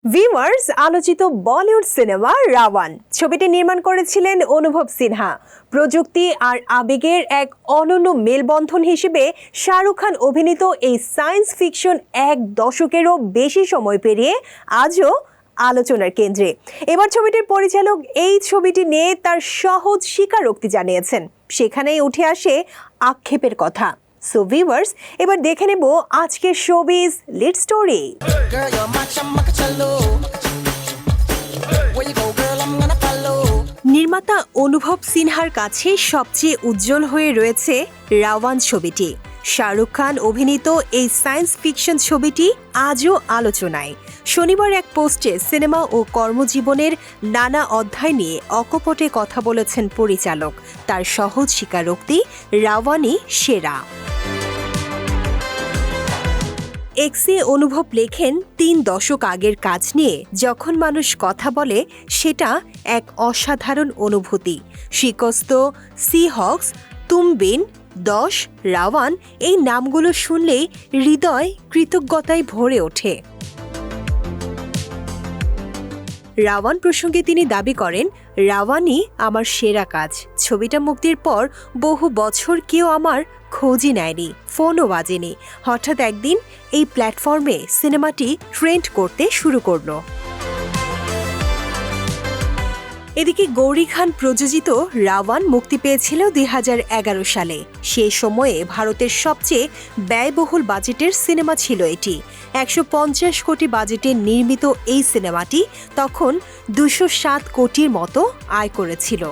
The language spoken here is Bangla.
ভিউয়ার্স, আলোচিত বলিউড সিনেমা রাওয়ান ছবিটি নির্মাণ করেছিলেন অনুভব সিনহা। প্রযুক্তি আর আবেগের এক অনন্য মেলবন্ধন হিসেবে শাহরুখ খান অভিনীত এই সায়েন্স ফিকশন এক দশকেরও বেশি সময় পেরিয়ে আজও আলোচনার কেন্দ্রে। এবার ছবিটির পরিচালক এই ছবিটি নিয়ে তার সহজ স্বীকারোক্তি জানিয়েছেন, সেখানেই উঠে আসে আক্ষেপের কথা। সো ভিউয়ার্স, এবার দেখে নেব আজকের শোবিজ লিড স্টোরি। নির্মাতা অনুভব সিনহার কাছে সবচেয়ে উজ্জ্বল হয়ে রয়েছে রাওয়ান ছবিটি। শাহরুখ খান অভিনীত এই সায়েন্স ফিকশন ছবিটি আজও আলোচনায়। শনিবার এক পোস্টে সিনেমা ও কর্মজীবনের নানা অধ্যায় নিয়ে অকপটে কথা বলেছেন পরিচালক। তার সহজ স্বীকারোক্তি, রাওয়ানই সেরা। এক্সে অনুভব লেখেন, ৩ দশক আগের কাজ নিয়ে যখন মানুষ কথা বলে সেটা এক অসাধারণ অনুভূতি। শিকস্ত, সিহক্স, তুমবিন, ১০, রাওয়ান এই নামগুলো শুনলেই হৃদয় কৃতজ্ঞতায় ভরে ওঠে। রাওয়ান প্রসঙ্গে তিনি দাবি করেন, রাওয়ানই আমার সেরা কাজ। ছবিটা মুক্তির পর বহু বছর কেউ আমার খোঁজই নেয়নি, ফোনও বাজেনি। হঠাৎ একদিন এই প্ল্যাটফর্মে সিনেমাটি ট্রেন্ড করতে শুরু করলো। এদিকে গৌরী খান প্রযোজিত রাওয়ান মুক্তি পেয়েছিল ২০১১ সালে। সেই সময়ে ভারতের সবচেয়ে ব্যয়বহুল বাজেটের সিনেমা ছিল এটি। ১৫০ কোটি বাজেটে নির্মিত এই সিনেমাটি তখন ২০৭ কোটির মতো আয় করেছিল।